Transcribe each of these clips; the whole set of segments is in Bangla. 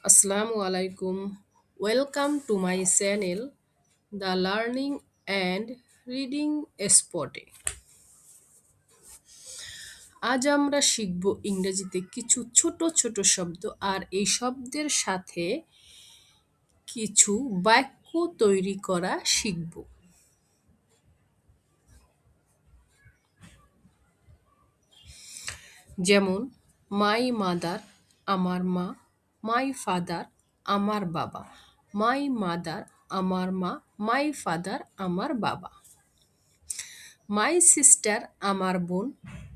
Assalamu alaikum. Welcome to my channel, The Learning and Reading Spotty. আজ আমরা শিখব ইংরেজিতে কিছু ছোট ছোট শব্দ আর এই শব্দের সাথে কিছু বাক্য তৈরি করা শিখব। যেমন মাই মাদার আমার মা, মাই ফাদার আমার বাবা, মাই মাদার আমার মা, মাই ফাদার আমার বাবা। মাই সিস্টার আমার বোন,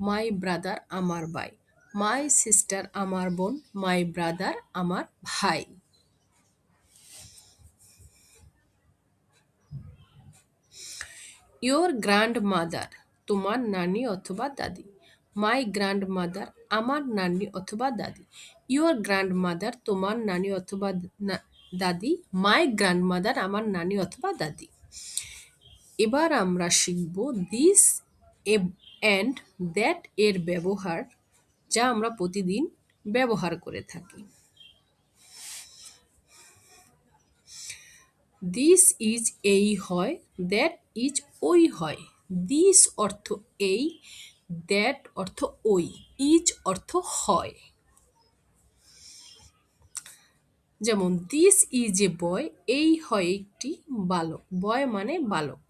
মাই ব্রাদার আমার ভাই, মাই সিস্টার আমার বোন, মাই ব্রাদার আমার ভাই। ইয়োর গ্র্যান্ড মাদার তোমার নানি অথবা দাদি, মাই গ্র্যান্ড মাদার আমার নানি অথবা দাদি। ইয়োর গ্র্যান্ড মাদার তোমার নানি অথবা দাদি, মাই গ্র্যান্ড মাদার আমার নানি অথবা দাদি। এবার আমরা শিখব দিস অ্যান্ড দ্যাট এর ব্যবহার, যা আমরা প্রতিদিন ব্যবহার করে থাকি। দিস ইজ এই হয়, দ্যাট ইজ ওই হয়। দিস অর্থ এই, দ্যাট অর্থ ওই, ইজ অর্থ হয়। যেমন দিস ইজ এ বয়, এই হয় একটি বালক, বয় মানে বালক।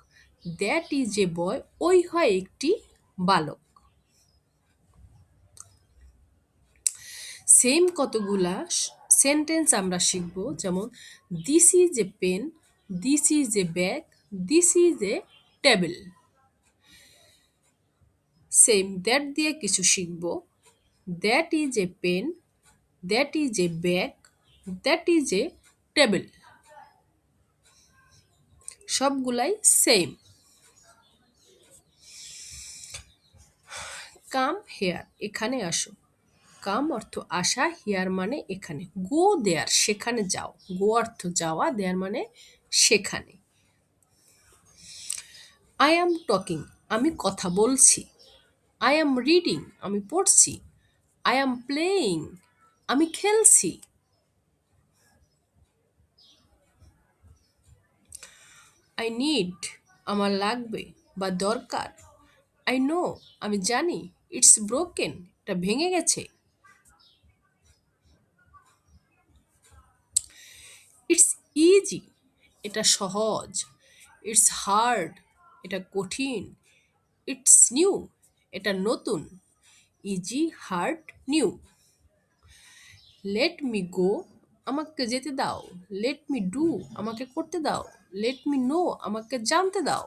দ্যাট ইজ এ বয়, ওই হয় একটি বালক। সেম কতগুলা সেন্টেন্স আমরা শিখব। যেমন this is a pen, this is a bag, this is a table. Same that দিয়ে কিছু শিখব। That is a pen, that is a bag, that is a table. সবগুলাই সেম। কাম হেয়ার এখানে আসো। কাম অর্থ আসা, হিয়ার মানে এখানে। গো দেয়ার সেখানে যাও। গো অর্থ যাওয়া, দেয়ার মানে সেখানে। আই অ্যাম টকিং আমি কথা বলছি। আই অ্যাম রিডিং আমি পড়ছি। আই অ্যাম প্লেয়িং আমি খেলছি। আই নিড আমার লাগবে বা দরকার। আই নো আমি জানি। ইটস ব্রোকেন এটা ভেঙে গেছে। ইটস ইজি এটা সহজ। ইটস হার্ড এটা কঠিন। ইটস নিউ এটা নতুন। Easy hard new. Let me go আমাকে যেতে দাও। লেট মি ডু আমাকে করতে দাও। লেট মি নো আমাকে জানতে দাও।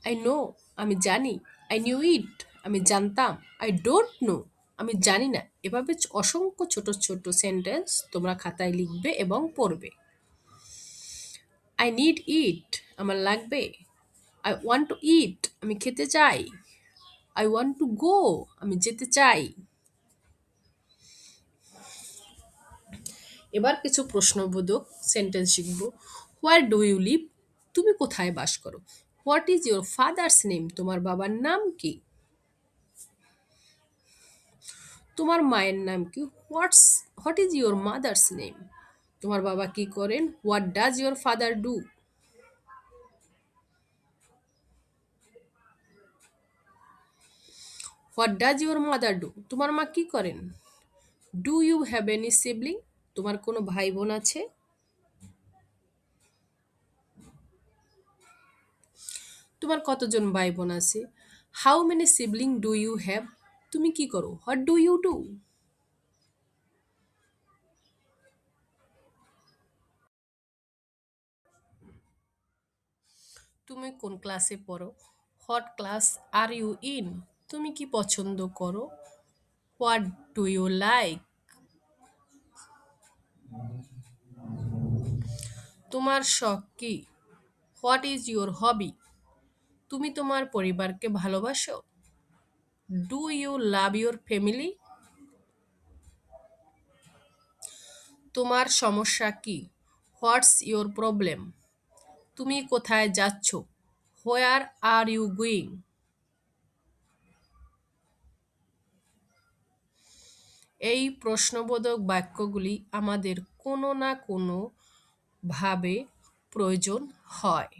আই নো আমি জানি। আই নিউ ইট আমি জানতাম। আই ডোন্ট নো আমি জানি না। এভাবে অসংখ্য ছোট ছোট সেন্টেন্স তোমরা খাতায় লিখবে এবং পড়বে। আই নিড ইট আমার লাগবে। আই ওয়ান্ট টু ইট আমি খেতে চাই। আই ওয়ান্ট টু গো আমি যেতে চাই। এবার কিছু প্রশ্নবোধক সেন্টেন্স শিখব। হোয়ার ডু ইউ লিভ তুমি কোথায় বাস করো। What is your father's name তোমার বাবার নাম কি। তোমার মায়ের নাম কি। What is your mother's name তোমার বাবা কি করেন। What does your father do. What does your mother do তোমার মা কি করেন। Do you have any sibling তোমার কোনো ভাই বোন আছে। তোমার কতজন ভাই বোন আছে। How many sibling do you have তুমি কি করো। What do you do. তুমি কোন ক্লাসে পড়ো। What class are you in তুমি কি পছন্দ করো। What do you like. তোমার শখ কি। হোয়াট ইজ ইউর হবি তুমি তোমার পরিবারকে ভালোবাসো। Do you love your family. তোমার সমস্যা কি। হোয়াটস ইউর প্রবলেম তুমি কোথায় যাচ্ছ। Where are you going. এই প্রশ্নবোধক বাক্যগুলি আমাদের কোনো না কোনো ভাবে প্রয়োজন হয়।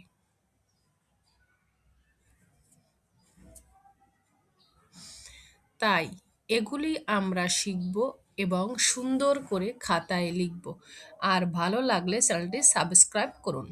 তাই এগুলি আমরা শিখব এবং সুন্দর করে খাতায় লিখব। আর ভালো লাগলে চ্যানেলটি সাবস্ক্রাইব করুন।